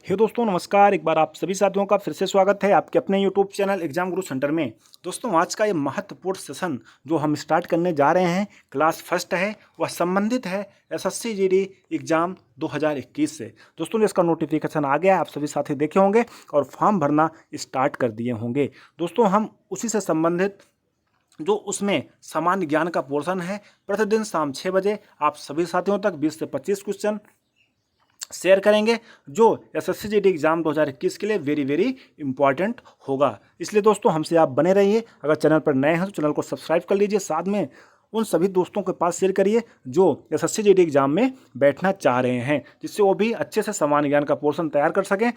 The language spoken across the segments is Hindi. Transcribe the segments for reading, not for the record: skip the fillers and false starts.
हे दोस्तों नमस्कार। एक बार आप सभी साथियों का फिर से स्वागत है आपके अपने यूट्यूब चैनल एग्जाम गुरु सेंटर में। दोस्तों आज का ये महत्वपूर्ण सेशन जो हम स्टार्ट करने जा रहे हैं क्लास फर्स्ट है, वह संबंधित है एसएससी जीडी एग्जाम 2021 से। दोस्तों इसका नोटिफिकेशन आ गया है, आप सभी साथी देखे होंगे और फॉर्म भरना स्टार्ट कर दिए होंगे। दोस्तों हम उसी से संबंधित जो उसमें सामान्य ज्ञान का पोर्शन है, प्रतिदिन शाम 6 बजे आप सभी साथियों तक 20 से 25 क्वेश्चन शेयर करेंगे जो एसएससी जीडी एग्जाम 2021 के लिए वेरी इंपॉर्टेंट होगा। इसलिए दोस्तों हमसे आप बने रहिए। अगर चैनल पर नए हैं तो चैनल को सब्सक्राइब कर लीजिए, साथ में उन सभी दोस्तों के पास शेयर करिए जो एसएससी जीडी एग्जाम में बैठना चाह रहे हैं, जिससे वो भी अच्छे से सामान्य ज्ञान का पोर्शन तैयार कर सकें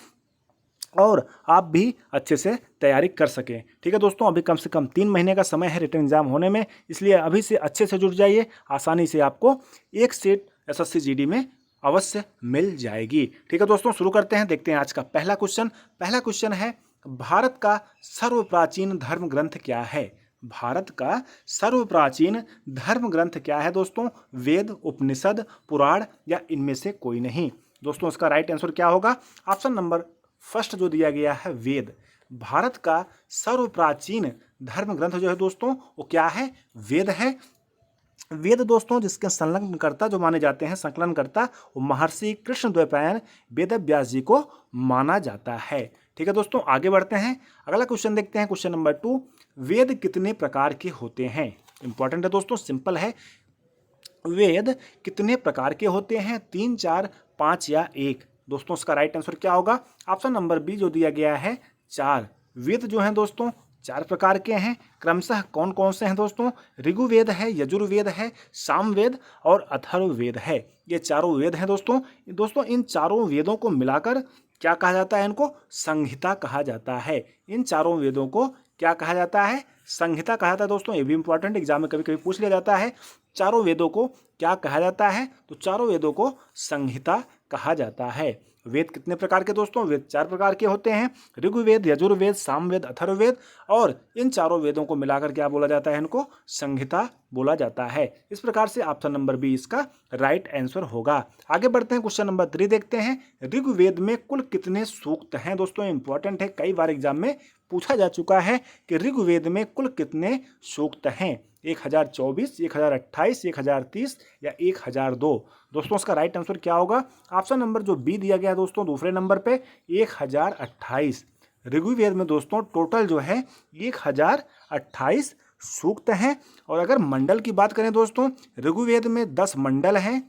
और आप भी अच्छे से तैयारी कर सकें। ठीक है दोस्तों, अभी कम से कम 3 महीने का समय है रिटर्न एग्जाम होने में, इसलिए अभी से अच्छे से जुड़ जाइए। आसानी से आपको एक सीट एसएससी जीडी में अवश्य मिल जाएगी। ठीक है दोस्तों, शुरू करते हैं। देखते हैं आज का पहला क्वेश्चन। पहला क्वेश्चन है, भारत का सर्वप्राचीन धर्म ग्रंथ क्या है? भारत का सर्वप्राचीन धर्म ग्रंथ क्या है दोस्तों? वेद, उपनिषद, पुराण या इनमें से कोई नहीं? दोस्तों इसका राइट आंसर क्या होगा? ऑप्शन नंबर फर्स्ट जो दिया गया है वेद। भारत का सर्वप्राचीन धर्म ग्रंथ जो है दोस्तों वो क्या है? वेद है। वेद दोस्तों जिसके संलग्नकर्ता जो माने जाते हैं, संकलनकर्ता, वो महर्षि कृष्णद्वैपायन वेद व्यास जी को माना जाता है। ठीक है दोस्तों, आगे बढ़ते हैं। अगला क्वेश्चन देखते हैं, क्वेश्चन नंबर 2। वेद कितने प्रकार के होते हैं? इंपॉर्टेंट है दोस्तों, सिंपल है। वेद कितने प्रकार के होते हैं? 3, 4, 5 या 1? दोस्तों इसका राइट आंसर क्या होगा? ऑप्शन नंबर बी जो दिया गया है 4। वेद जो हैं दोस्तों 4 प्रकार के हैं। क्रमशः कौन कौन से हैं दोस्तों? ऋग्वेद है, यजुर्वेद है, सामवेद और अथर्ववेद है। ये चारों वेद हैं दोस्तों। दोस्तों इन चारों वेदों को मिलाकर क्या कहा जाता है? इनको संहिता कहा जाता है। इन चारों वेदों को क्या कहा जाता है? संहिता कहा जाता है दोस्तों। ये भी इंपॉर्टेंट, एग्जाम में कभी कभी पूछ लिया जाता है। चारों वेदों को क्या कहा जाता है? तो चारों वेदों को संहिता कहा जाता है। वेद कितने प्रकार के दोस्तों? वेद 4 प्रकार के होते हैं। ऋग्वेद, यजुर्वेद, सामवेद, अथर्ववेद, और इन चारों वेदों को मिलाकर क्या बोला जाता है? इनको संहिता बोला जाता है। इस प्रकार से ऑप्शन नंबर बी इसका राइट आंसर होगा। आगे बढ़ते हैं, क्वेश्चन नंबर 3 देखते हैं। ऋग्वेद में कुल कितने सूक्त हैं? दोस्तों इंपॉर्टेंट है, कई बार एग्जाम में पूछा जा चुका है कि ऋग्वेद में कुल कितने सूक्त हैं। 1024, 1028, 1030 या 1002? दोस्तों इसका राइट आंसर क्या होगा? ऑप्शन नंबर जो बी दिया गया दोस्तों दूसरे नंबर पे 1028। ऋग्वेद में दोस्तों टोटल जो है 1028 सूक्त हैं। और अगर मंडल की बात करें दोस्तों, ऋग्वेद में 10 मंडल हैं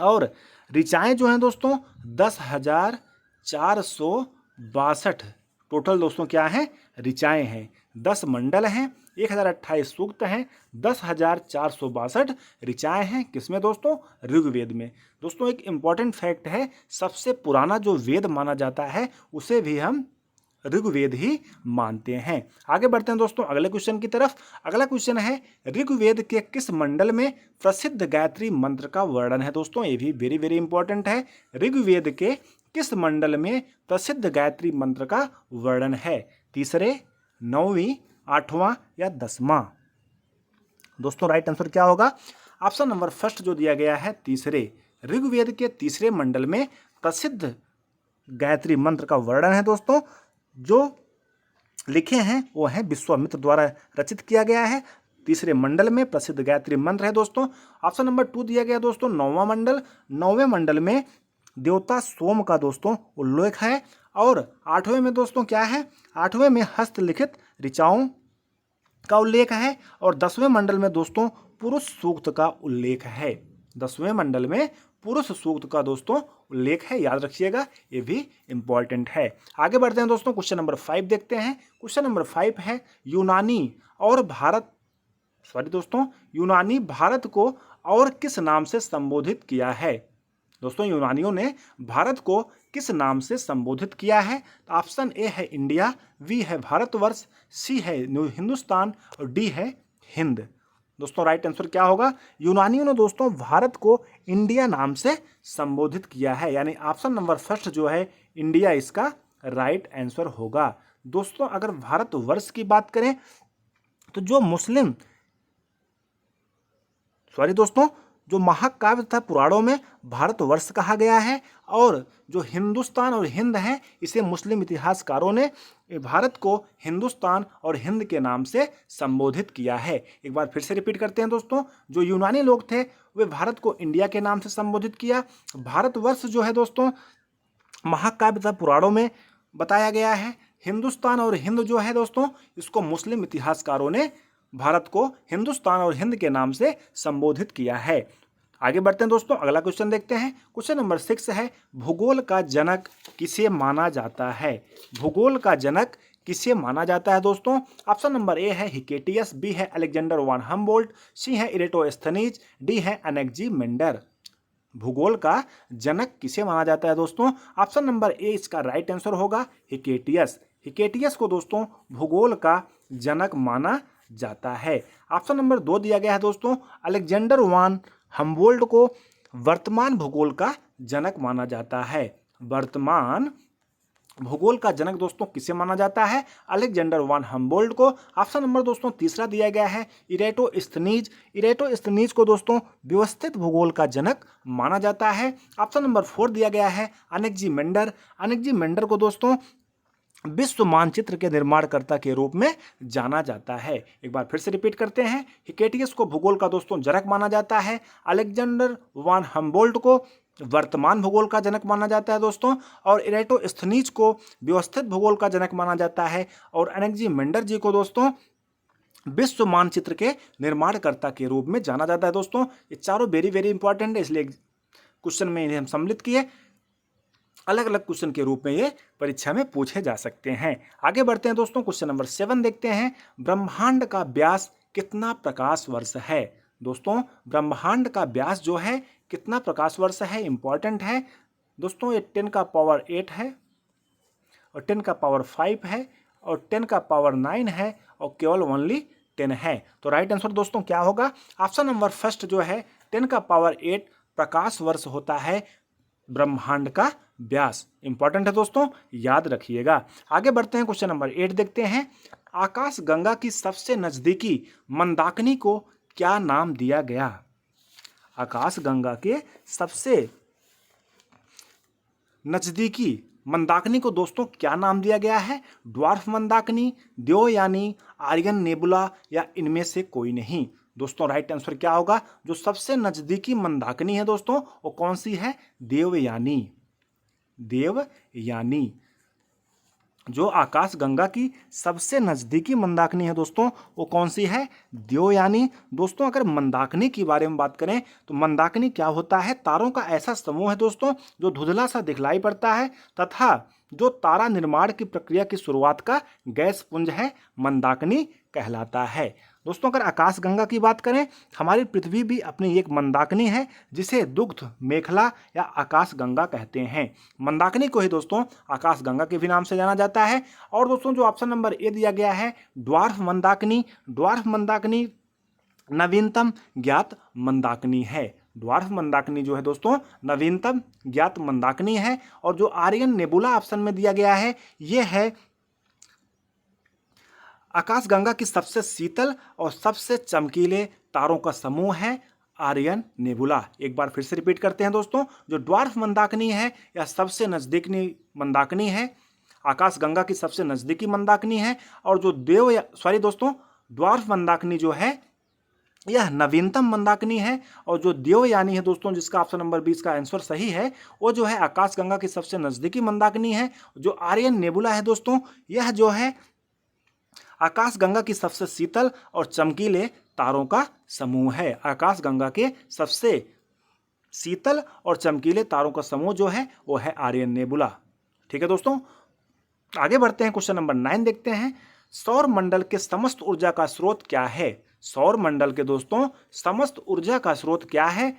और ऋचाएँ जो हैं दोस्तों 10,462 टोटल दोस्तों क्या हैं? ऋचाएँ हैं। 10 मंडल हैं, 1028 सूक्त हैं, 10,462 ऋचाएँ हैं। किसमें दोस्तों? ऋग्वेद में। दोस्तों एक इम्पॉर्टेंट फैक्ट है, सबसे पुराना जो वेद माना जाता है उसे भी हम ऋग्वेद ही मानते हैं। आगे बढ़ते हैं दोस्तों अगले क्वेश्चन की तरफ। अगला क्वेश्चन है, ऋग्वेद के किस मंडल में प्रसिद्ध गायत्री मंत्र का वर्णन है? दोस्तों ये भी वेरी इंपॉर्टेंट है। ऋग्वेद के किस मंडल में प्रसिद्ध गायत्री मंत्र का वर्णन है? तीसरे, 9वीं, 8वां या 10वां? दोस्तों राइट आंसर क्या होगा? ऑप्शन नंबर फर्स्ट जो दिया गया है तीसरे। ऋग्वेद के तीसरे मंडल में प्रसिद्ध गायत्री मंत्र का वर्णन है दोस्तों। जो लिखे हैं वो है विश्वामित्र द्वारा रचित किया गया है। तीसरे मंडल में प्रसिद्ध गायत्री मंत्र है दोस्तों। ऑप्शन नंबर 2 दिया गया दोस्तों 9वां मंडल। 9वें मंडल में देवता सोम का दोस्तों उल्लेख है। और 8वें में दोस्तों क्या है? 8वें में हस्तलिखित ऋचाओं का उल्लेख है। और 10वें मंडल में दोस्तों पुरुष सूक्त का उल्लेख है। 10वें मंडल में पुरुष सूक्त का दोस्तों उल्लेख है, याद रखिएगा, ये भी इंपॉर्टेंट है। आगे बढ़ते हैं दोस्तों, क्वेश्चन नंबर 5 देखते हैं। क्वेश्चन नंबर 5 है, यूनानी भारत को और किस नाम से संबोधित किया है? दोस्तों यूनानियों ने भारत को किस नाम से संबोधित किया है? ऑप्शन ए है इंडिया, बी है भारतवर्ष, सी है हिंदुस्तान और डी है हिंद। दोस्तों राइट आंसर क्या होगा? यूनानियों ने दोस्तों भारत को इंडिया नाम से संबोधित किया है, यानी ऑप्शन नंबर फर्स्ट जो है इंडिया इसका राइट आंसर होगा। दोस्तों अगर भारतवर्ष की बात करें तो जो जो महाकाव्य तथा पुराणों में भारतवर्ष कहा गया है, और जो हिंदुस्तान और हिंद है इसे मुस्लिम इतिहासकारों ने भारत को हिंदुस्तान और हिंद के नाम से संबोधित किया है। एक बार फिर से रिपीट करते हैं दोस्तों, जो यूनानी लोग थे वे भारत को इंडिया के नाम से संबोधित किया। भारतवर्ष जो है दोस्तों महाकाव्य तथा पुराणों में बताया गया है। हिंदुस्तान और हिंद जो है दोस्तों इसको मुस्लिम इतिहासकारों ने भारत को हिंदुस्तान और हिंद के नाम से संबोधित किया है। आगे बढ़ते हैं दोस्तों, अगला क्वेश्चन देखते हैं। क्वेश्चन नंबर 6 है, भूगोल का जनक किसे माना जाता है? भूगोल का जनक किसे माना जाता है दोस्तों? ऑप्शन नंबर ए है हिकेटियस, बी है अलेक्जेंडर वन हम्बोल्ट, सी है इरेटोस्थनीज, डी है अनेक्जीमेंडर। भूगोल का जनक किसे माना जाता है दोस्तों? ऑप्शन नंबर ए इसका राइट आंसर होगा हिकेटियस। हिकेटियस को दोस्तों भूगोल का जनक माना जाता है। ऑप्शन नंबर 2 दिया गया है दोस्तों, अलेक्जेंडर वन हम्बोल्ट को वर्तमान भूगोल का जनक माना जाता है। वर्तमान भूगोल का जनक दोस्तों किसे माना जाता है? अलेक्जेंडर वन हम्बोल्ट को। ऑप्शन नंबर दोस्तों तीसरा दिया गया है इरेटोस्थनीज। इरेटोस्थनीज को दोस्तों व्यवस्थित भूगोल का जनक माना जाता है। ऑप्शन नंबर 4 दिया गया है अनेक्जीमेंडर। अनेक्जीमेंडर को दोस्तों विश्व मानचित्र के निर्माणकर्ता के रूप में जाना जाता है। एक बार फिर से रिपीट करते हैं, हिकेटियस को भूगोल का दोस्तों जनक माना जाता है, अलेक्जेंडर वन हम्बोल्ट को वर्तमान भूगोल का जनक माना जाता है दोस्तों, और इरेटोस्थनीज को व्यवस्थित भूगोल का जनक माना जाता है, और अनेक्जीमेंडर जी को दोस्तों विश्व मानचित्र के निर्माणकर्ता के रूप में जाना जाता है दोस्तों। ये चारों वेरी वेरी इंपॉर्टेंट है, इसलिए क्वेश्चन में इन्हें हम सम्मिलित किए। अलग अलग क्वेश्चन के रूप में ये परीक्षा में पूछे जा सकते हैं। आगे बढ़ते हैं दोस्तों, क्वेश्चन नंबर 7 देखते हैं। ब्रह्मांड का व्यास कितना प्रकाश वर्ष है? दोस्तों ब्रह्मांड का व्यास जो है कितना प्रकाश वर्ष है, इंपॉर्टेंट है दोस्तों। ये 10 का पावर 8 है, और 10 का पावर 5 है, और 10 का पावर 9 है, और केवल ओनली 10 है। तो राइट आंसर दोस्तों क्या होगा? ऑप्शन नंबर फर्स्ट जो है 10 का पावर 8 प्रकाश वर्ष होता है ब्रह्मांड का व्यास। इंपॉर्टेंट है दोस्तों, याद रखिएगा। आगे बढ़ते हैं, क्वेश्चन नंबर 8 देखते हैं। आकाश गंगा की सबसे नजदीकी मंदाकिनी को क्या नाम दिया गया? आकाश गंगा के सबसे नजदीकी मंदाकिनी को दोस्तों क्या नाम दिया गया है? ड्वार्फ मंदाकिनी, देवयानी, आर्यन नेबुला, या इनमें से कोई नहीं। दोस्तों राइट आंसर क्या होगा? जो सबसे नजदीकी मंदाकिनी है दोस्तों वो कौन सी है? देवयानी। देवयानी जो आकाश गंगा की सबसे नजदीकी मंदाकिनी है दोस्तों वो कौन सी है? देवयानी। दोस्तों अगर मंदाकिनी के बारे में बात करें तो मंदाकिनी क्या होता है? तारों का ऐसा समूह है दोस्तों जो धुंधला सा दिखलाई पड़ता है, तथा जो तारा निर्माण की प्रक्रिया की शुरुआत का गैस पुंज है, मंदाकिनी कहलाता है। दोस्तों अगर आकाश गंगा की बात करें, हमारी पृथ्वी भी अपनी एक मंदाकिनी है जिसे दुग्ध मेखला या आकाश गंगा कहते हैं। मंदाकिनी को ही दोस्तों आकाश गंगा के भी नाम से जाना जाता है। और दोस्तों जो ऑप्शन नंबर ए दिया गया है ड्वार्फ मंदाकिनी, ड्वार्फ मंदाकिनी नवीनतम ज्ञात मंदाकिनी है। ड्वार्फ मंदाकिनी जो है दोस्तों नवीनतम ज्ञात मंदाकिनी है। और जो आर्यन नेबुला ऑप्शन में दिया गया है ये है आकाश गंगा की सबसे शीतल और सबसे चमकीले तारों का समूह है आर्यन नेबुला। एक बार फिर से रिपीट करते हैं दोस्तों, जो ड्वार्फ मंदाकिनी है या सबसे नजदीकी मंदाकिनी है, आकाश गंगा की सबसे नजदीकी मंदाकिनी है। और जो दोस्तों ड्वार्फ मंदाकिनी जो है यह नवीनतम मंदाकिनी है। और जो देवयानी है दोस्तों जिसका ऑप्शन नंबर 20 का आंसर सही है वो जो है आकाश गंगा की सबसे नजदीकी मंदाकिनी है। जो आर्यन नेबुला है दोस्तों यह जो है आकाश गंगा की सबसे शीतल और चमकीले तारों का समूह है। आकाश गंगा के सबसे शीतल और चमकीले तारों का समूह जो है वो है आर्यन नेबुला। ठीक है दोस्तों, आगे बढ़ते हैं, क्वेश्चन नंबर 9 देखते हैं। सौर मंडल के समस्त ऊर्जा का स्रोत क्या है? सौर मंडल के दोस्तों समस्त ऊर्जा का स्रोत क्या है?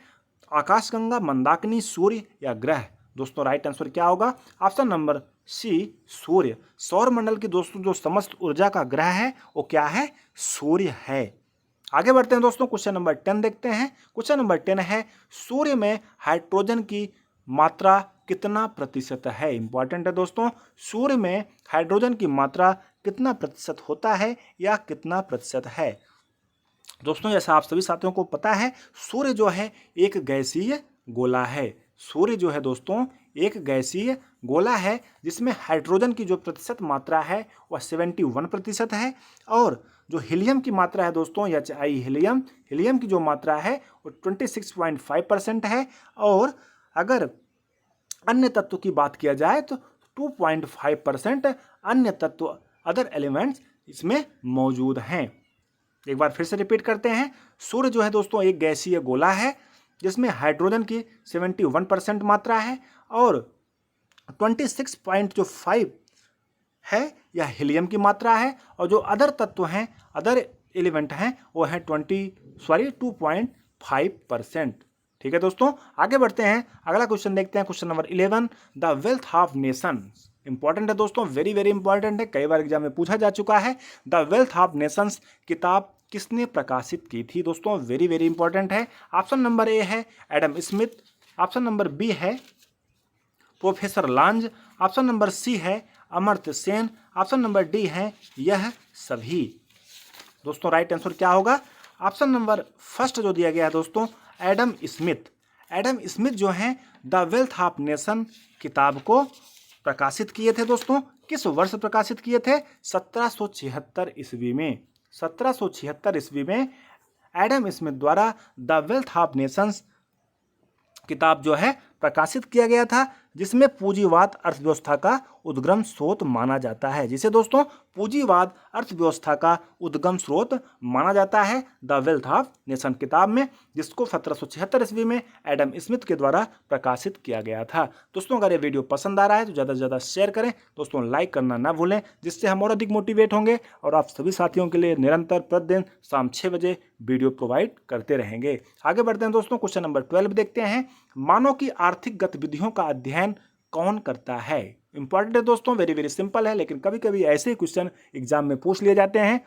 आकाश गंगा, मंदाकिनी, सूर्य या ग्रह? दोस्तों राइट आंसर क्या होगा? ऑप्शन नंबर सी सूर्य। सौर मंडल की दोस्तों जो समस्त ऊर्जा का ग्रह है वो क्या है? सूर्य है। आगे बढ़ते हैं दोस्तों, क्वेश्चन नंबर 10 देखते हैं। क्वेश्चन नंबर 10 है सूर्य में हाइड्रोजन की मात्रा कितना प्रतिशत है? इंपॉर्टेंट है दोस्तों, सूर्य में हाइड्रोजन की मात्रा कितना प्रतिशत होता है या कितना प्रतिशत है? दोस्तों जैसा आप सभी साथियों को पता है, सूर्य जो है एक गैसीय गोला है। सूर्य जो है दोस्तों एक गैसीय गोला है जिसमें हाइड्रोजन की जो प्रतिशत मात्रा है वह 71% है, और जो हीलियम की मात्रा है दोस्तों HI हीलियम की जो मात्रा है वो 26.5% है, और अगर अन्य तत्व की बात किया जाए तो 2.5% अन्य तत्व अदर एलिमेंट्स इसमें मौजूद हैं। एक बार फिर से रिपीट करते हैं, सूर्य जो है दोस्तों एक गैसीय गोला है जिसमें हाइड्रोजन की 71% मात्रा है, और 26.5 है या हीलियम की मात्रा है, और जो अदर तत्व हैं अदर एलिमेंट हैं वो हैं 2.5%। ठीक है दोस्तों, आगे बढ़ते हैं, अगला क्वेश्चन देखते हैं, question number 11। The wealth of nation, important है दोस्तों, वेरी वेरी इंपॉर्टेंट है, कई बार एग्जाम में पूछा जा चुका है। द वेल्थ ऑफ नेशंस किताब किसने प्रकाशित की थी दोस्तों, वेरी वेरी इंपॉर्टेंट है। ऑप्शन नंबर ए है Adam Smith, option number B है professor Lange, option number C है Amartya Sen, option number D है यह सभी। दोस्तों राइट आंसर क्या होगा, ऑप्शन नंबर फर्स्ट जो दिया गया है दोस्तों एडम स्मिथ। एडम स्मिथ जो हैं द वेल्थ ऑफ नेशन किताब को प्रकाशित किए थे दोस्तों। किस वर्ष प्रकाशित किए थे, 1776 ईस्वी में। 1776 ईस्वी में एडम स्मिथ द्वारा द वेल्थ ऑफ नेशंस किताब जो है प्रकाशित किया गया था, जिसमें पूंजीवाद अर्थव्यवस्था का उद्गम स्रोत माना जाता है। जिसे दोस्तों पूंजीवाद अर्थव्यवस्था का उद्गम स्रोत माना जाता है द वेल्थ ऑफ नेशन किताब में, जिसको 1776 ईस्वी में एडम स्मिथ के द्वारा प्रकाशित किया गया था। दोस्तों अगर ये वीडियो पसंद आ रहा है तो ज़्यादा से ज़्यादा शेयर करें दोस्तों, लाइक करना ना भूलें, जिससे हम और अधिक मोटिवेट होंगे और आप सभी साथियों के लिए निरंतर प्रतिदिन शाम 6 बजे वीडियो प्रोवाइड करते रहेंगे। आगे बढ़ते हैं दोस्तों, क्वेश्चन नंबर 12 देखते हैं। मानव की आर्थिक गतिविधियों का अध्ययन कौन करता है। इंपॉर्टेंट है दोस्तों, वेरी वेरी सिंपल है, लेकिन कभी कभी ऐसे ही क्वेश्चन एग्जाम में पूछ लिए जाते हैं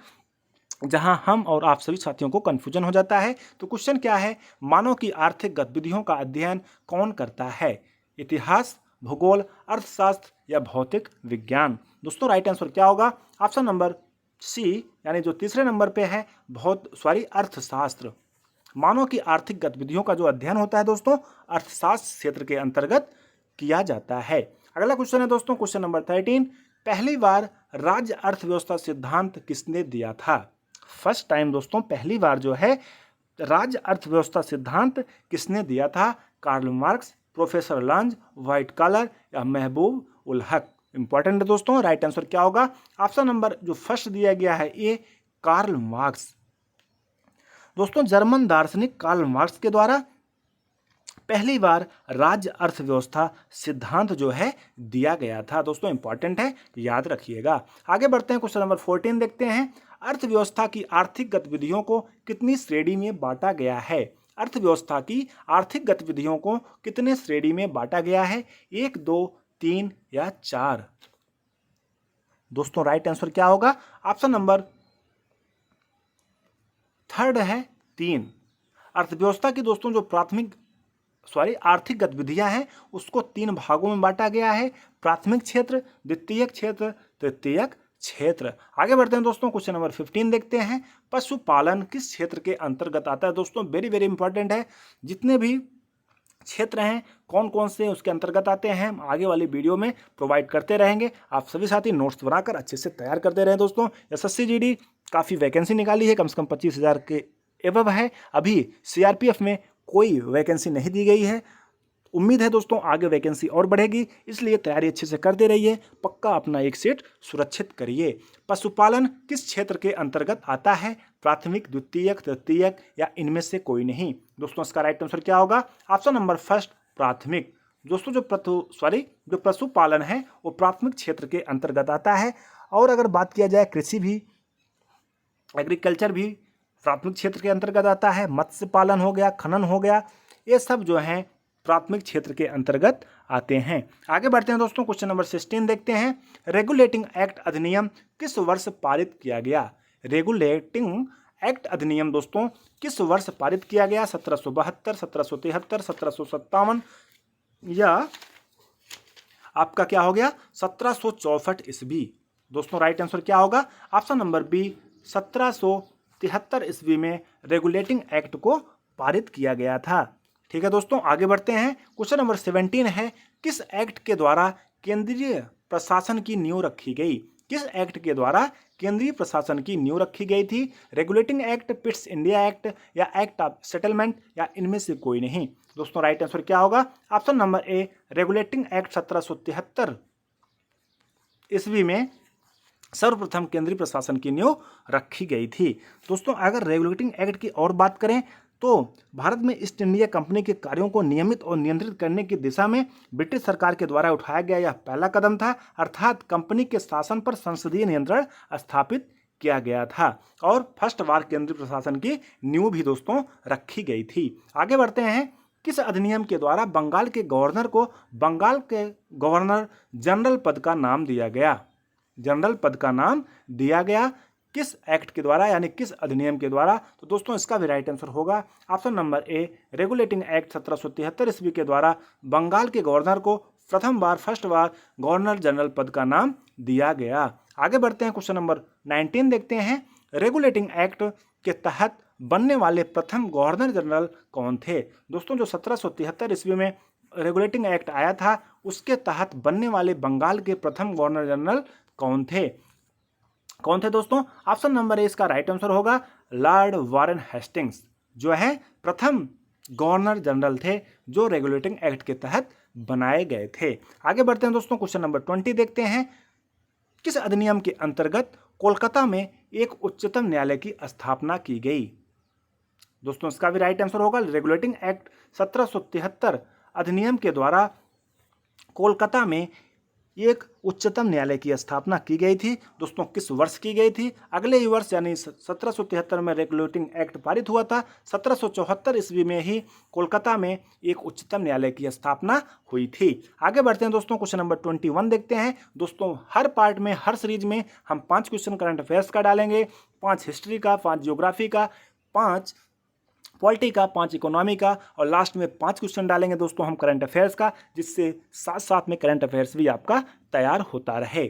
जहां हम और आप सभी साथियों को कंफ्यूजन हो जाता है। तो क्वेश्चन क्या है, मानव की आर्थिक गतिविधियों का अध्ययन कौन करता है। इतिहास, भूगोल, अर्थशास्त्र या भौतिक विज्ञान। दोस्तों राइट आंसर क्या होगा, ऑप्शन नंबर सी यानी जो तीसरे नंबर पे है अर्थशास्त्र। मानव की आर्थिक गतिविधियों का जो अध्ययन होता है दोस्तों अर्थशास्त्र क्षेत्र के अंतर्गत किया जाता है। अगला क्वेश्चन है दोस्तों क्वेश्चन नंबर 13। पहली बार राज्य अर्थव्यवस्था सिद्धांत किसने दिया था। फर्स्ट टाइम दोस्तों पहली बार जो है राज्य अर्थव्यवस्था सिद्धांत किसने दिया था। Karl Marx, professor Lange, white collar या महबूब उल हक। इंपॉर्टेंट है दोस्तों, राइट आंसर क्या होगा, ऑप्शन नंबर जो फर्स्ट दिया गया है ए कार्ल मार्क्स। दोस्तों जर्मन दार्शनिक कार्ल मार्क्स के द्वारा पहली बार राज्य अर्थव्यवस्था सिद्धांत जो है दिया गया था। दोस्तों इंपॉर्टेंट है, याद रखिएगा। आगे बढ़ते हैं, क्वेश्चन नंबर 14 देखते हैं। अर्थव्यवस्था की आर्थिक गतिविधियों को कितनी श्रेणी में बांटा गया है। अर्थव्यवस्था की आर्थिक गतिविधियों को कितने श्रेणी में बांटा गया है, 1, 2, 3 या 4। दोस्तों राइट आंसर क्या होगा, ऑप्शन नंबर थर्ड है 3। अर्थव्यवस्था की दोस्तों जो आर्थिक गतिविधियां हैं उसको 3 भागों में बांटा गया है, प्राथमिक क्षेत्र, द्वितीयक क्षेत्र, तृतीयक क्षेत्र। आगे बढ़ते हैं दोस्तों, क्वेश्चन नंबर 15 देखते हैं। पशुपालन किस क्षेत्र के अंतर्गत आता है। दोस्तों वेरी वेरी इंपॉर्टेंट है, जितने भी क्षेत्र हैं कौन कौन से उसके अंतर्गत आते हैं हम आगे वाली वीडियो में प्रोवाइड करते रहेंगे। आप सभी साथी नोट्स बनाकर अच्छे से तैयार करते रहें। दोस्तों एसएससी जीडी काफ़ी वैकेंसी निकाली है, कम से कम 25,000 के एबव है। अभी सीआरपीएफ में कोई वैकेंसी नहीं दी गई है, उम्मीद है दोस्तों आगे वैकेंसी और बढ़ेगी, इसलिए तैयारी अच्छे से करते रहिए, पक्का अपना एक सीट सुरक्षित करिए। पशुपालन किस क्षेत्र के अंतर्गत आता है, प्राथमिक, द्वितीयक, तृतीयक या इनमें से कोई नहीं। दोस्तों इसका राइट आंसर क्या होगा, ऑप्शन नंबर फर्स्ट प्राथमिक। दोस्तों जो पशुपालन है वो प्राथमिक क्षेत्र के अंतर्गत आता है। और अगर बात किया जाए कृषि भी, एग्रीकल्चर भी प्राथमिक क्षेत्र के अंतर्गत आता है। मत्स्य पालन हो गया, खनन हो गया, ये सब जो हैं प्राथमिक क्षेत्र के अंतर्गत आते हैं। आगे बढ़ते हैं दोस्तों, क्वेश्चन नंबर 16 देखते हैं। रेगुलेटिंग एक्ट अधिनियम किस वर्ष पारित किया गया। रेगुलेटिंग एक्ट अधिनियम दोस्तों किस वर्ष पारित किया गया, 1772, 1773, 1757 या आपका क्या हो गया 1764 ईस्वी। दोस्तों राइट आंसर क्या होगा, ऑप्शन नंबर बी 1764 1973 ईस्वी में रेगुलेटिंग एक्ट को पारित किया गया था। ठीक है दोस्तों, आगे बढ़ते हैं। क्वेश्चन नंबर 17 है, किस एक्ट के द्वारा केंद्रीय प्रशासन की नींव रखी गई? किस एक्ट के द्वारा केंद्रीय प्रशासन की नींव रखी गई थी? Regulating act, Pitt's India act या एक्ट ऑफ सेटलमेंट या इनमें से कोई नहीं? दोस्तों राइट आंसर क्या होगा? ऑप्शन नंबर ए, रेगुलेटिंग एक्ट 1773 ईस्वी में सर्वप्रथम केंद्रीय प्रशासन की नींव रखी गई थी। दोस्तों अगर रेगुलेटिंग एक्ट की और बात करें तो भारत में ईस्ट इंडिया कंपनी के कार्यों को नियमित और नियंत्रित करने की दिशा में ब्रिटिश सरकार के द्वारा उठाया गया यह पहला कदम था, अर्थात कंपनी के शासन पर संसदीय नियंत्रण स्थापित किया गया था और फर्स्ट बार केंद्रीय प्रशासन की नींव भी दोस्तों रखी गई थी। आगे बढ़ते हैं। किस अधिनियम के द्वारा बंगाल के गवर्नर को बंगाल के गवर्नर जनरल पद का नाम दिया गया? जनरल पद का नाम दिया गया किस एक्ट के द्वारा, यानी किस अधिनियम के द्वारा? तो दोस्तों इसका भी राइट आंसर होगा ऑप्शन नंबर ए, रेगुलेटिंग एक्ट 1773 ईस्वी के द्वारा बंगाल के गवर्नर को फर्स्ट बार गवर्नर जनरल पद का नाम दिया गया। आगे बढ़ते हैं, क्वेश्चन नंबर 19 देखते हैं। रेगुलेटिंग एक्ट के तहत बनने वाले प्रथम गवर्नर जनरल कौन थे? दोस्तों जो 1773 ईस्वी में रेगुलेटिंग एक्ट आया था उसके तहत बनने वाले बंगाल के प्रथम गवर्नर जनरल कौन थे? कौन थे दोस्तों? ऑप्शन नंबर ए इसका राइट आंसर होगा लॉर्ड वारेन हेस्टिंग्स, जो है प्रथम गवर्नर जनरल थे जो रेगुलेटिंग एक्ट के तहत बनाए गए थे। आगे बढ़ते हैं दोस्तों, क्वेश्चन नंबर 20 देखते हैं। किस अधिनियम के अंतर्गत कोलकाता में एक उच्चतम न्यायालय की स्थापना की गई? दोस्तों इसका भी राइट आंसर होगा रेगुलेटिंग एक्ट 1773 अधिनियम के द्वारा कोलकाता में एक उच्चतम न्यायालय की स्थापना की गई थी। दोस्तों किस वर्ष की गई थी? अगले ही वर्ष यानी 1773 में रेगुलेटिंग एक्ट पारित हुआ था। 1774 ईस्वी में ही कोलकाता में एक उच्चतम न्यायालय की स्थापना हुई थी। आगे बढ़ते हैं दोस्तों, क्वेश्चन नंबर 21 देखते हैं। दोस्तों हर पार्ट में, हर सीरीज में हम 5 क्वेश्चन करंट अफेयर्स का डालेंगे, 5 हिस्ट्री का, 5 ज्योग्राफी का, 5 पॉलिटी का, 5 इकोनॉमी का और लास्ट में 5 क्वेश्चन डालेंगे दोस्तों हम करंट अफेयर्स का, जिससे साथ साथ में करंट अफेयर्स भी आपका तैयार होता रहे।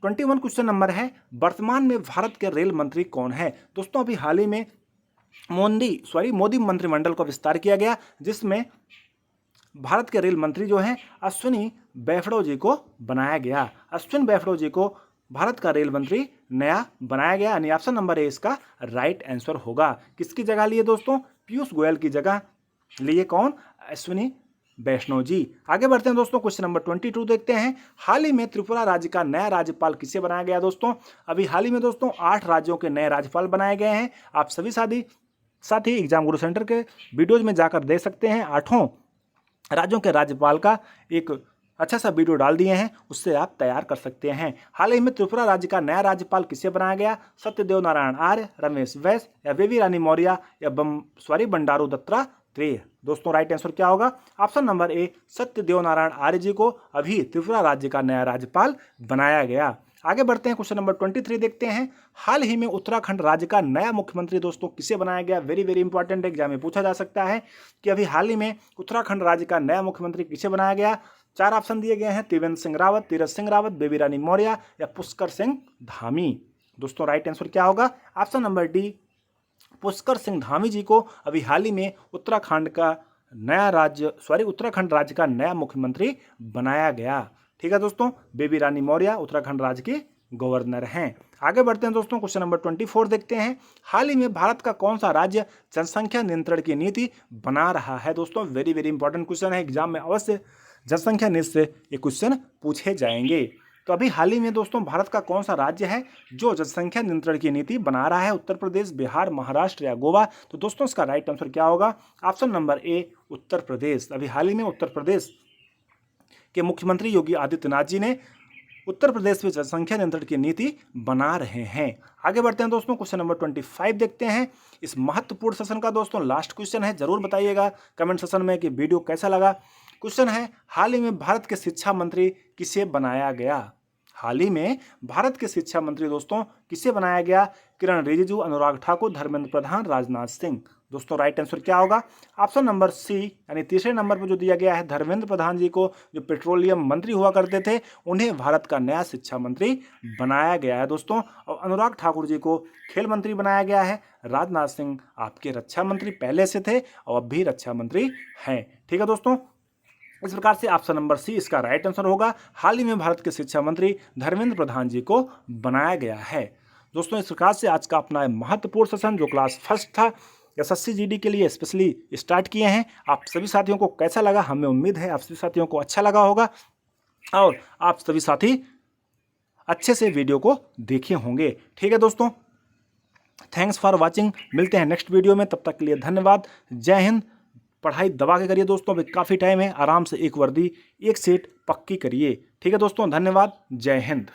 21 क्वेश्चन नंबर है, वर्तमान में भारत के रेल मंत्री कौन है? दोस्तों अभी हाल ही में मोदी मंत्रिमंडल का विस्तार किया गया, जिसमें भारत के रेल मंत्री जो हैं अश्विनी वैष्णव जी को बनाया गया। अश्विन वैष्णव जी को भारत का रेल मंत्री नया बनाया गया, यानी ऑप्शन नंबर ए इसका राइट आंसर होगा। किसकी जगह लिए दोस्तों? पीयूष गोयल की जगह लिए कौन? अश्विनी वैष्णव जी। आगे बढ़ते हैं दोस्तों, क्वेश्चन नंबर 22 देखते हैं। हाल ही में त्रिपुरा राज्य का नया राज्यपाल किसे बनाया गया? दोस्तों अभी हाल ही में दोस्तों 8 राज्यों के नए राज्यपाल बनाए गए हैं। आप सभी साथी एग्जाम गुरु सेंटर के वीडियोज में जाकर देख सकते हैं। 8 राज्यों के राज्यपाल का एक अच्छा सा वीडियो डाल दिए हैं, उससे आप तैयार कर सकते हैं। हाल ही में त्रिपुरा राज्य का नया राज्यपाल किसे बनाया गया? सत्यदेव नारायण आर्य, रमेश बैस या बेबी रानी मौर्य या बंडारू दत्तात्रेय? दोस्तों राइट आंसर क्या होगा? Option number A, Satyadev Narayan Arya ji को अभी त्रिपुरा राज्य का नया राज्यपाल बनाया गया। आगे बढ़ते हैं, क्वेश्चन नंबर 23 देखते हैं। हाल ही में उत्तराखंड राज्य का नया मुख्यमंत्री दोस्तों किसे बनाया गया? वेरी वेरी इंपॉर्टेंट एग्जाम में पूछा जा सकता है कि अभी हाल ही में उत्तराखंड राज्य का नया मुख्यमंत्री किसे बनाया गया? 4 ऑप्शन दिए गए हैं, त्रिवेंद्र सिंह रावत, तीरथ सिंह रावत, बेबी रानी मौर्य या पुष्कर सिंह धामी। दोस्तों राइट आंसर क्या होगा? Option number D, Pushkar Singh Dhami ji को अभी हाल ही में उत्तराखंड राज्य का नया मुख्यमंत्री बनाया गया। ठीक है दोस्तों, बेबी रानी मौर्य उत्तराखंड राज्य के गवर्नर हैं। आगे बढ़ते हैं दोस्तों, क्वेश्चन नंबर 24 देखते हैं। हाल ही में भारत का कौन सा राज्य जनसंख्या नियंत्रण की नीति बना रहा है? दोस्तों वेरी वेरी इंपॉर्टेंट क्वेश्चन है, एग्जाम में अवश्य जनसंख्या नीति से ये क्वेश्चन पूछे जाएंगे। तो अभी हाल ही में दोस्तों भारत का कौन सा राज्य है जो जनसंख्या नियंत्रण की नीति बना रहा है? उत्तर प्रदेश, बिहार, महाराष्ट्र या गोवा? तो दोस्तों इसका राइट आंसर क्या होगा? ऑप्शन नंबर ए, उत्तर प्रदेश। अभी हाल ही में उत्तर प्रदेश के मुख्यमंत्री योगी आदित्यनाथ जी ने उत्तर प्रदेश में जनसंख्या नियंत्रण की नीति बना रहे हैं। आगे बढ़ते हैं दोस्तों, क्वेश्चन नंबर 25 देखते हैं। इस महत्वपूर्ण सेशन का दोस्तों लास्ट क्वेश्चन है, जरूर बताइएगा कमेंट सेशन में कि वीडियो कैसा लगा। क्वेश्चन है, हाल ही में भारत के शिक्षा मंत्री किसे बनाया गया? हाल ही में भारत के शिक्षा मंत्री दोस्तों किसे बनाया गया? किरण रिजिजू, अनुराग ठाकुर, धर्मेंद्र प्रधान, राजनाथ सिंह? दोस्तों राइट आंसर क्या होगा? ऑप्शन नंबर सी यानी तीसरे नंबर पर जो दिया गया है, धर्मेंद्र प्रधान जी को जो पेट्रोलियम मंत्री हुआ करते थे उन्हें भारत का नया शिक्षा मंत्री बनाया गया है दोस्तों। और अनुराग ठाकुर जी को खेल मंत्री बनाया गया है। राजनाथ सिंह आपके रक्षा मंत्री पहले से थे और अब भी रक्षा मंत्री हैं। ठीक है दोस्तों, इस प्रकार से ऑप्शन नंबर सी इसका राइट आंसर होगा। हाल ही में भारत के शिक्षा मंत्री धर्मेंद्र प्रधान जी को बनाया गया है। दोस्तों इस प्रकार से आज का अपना महत्वपूर्ण सेशन जो क्लास फर्स्ट था एसएससी जीडी के लिए स्पेशली स्टार्ट किए हैं, आप सभी साथियों को कैसा लगा? हमें उम्मीद है आप सभी साथियों को अच्छा लगा होगा और आप सभी साथी अच्छे से वीडियो को देखे होंगे। ठीक है दोस्तों, थैंक्स फॉर वॉचिंग। मिलते हैं नेक्स्ट वीडियो में, तब तक के लिए धन्यवाद। जय हिंद। पढ़ाई दबा के करिए दोस्तों, अभी काफ़ी टाइम है, आराम से एक वर्दी एक सेट पक्की करिए। ठीक है दोस्तों, धन्यवाद। जय हिंद।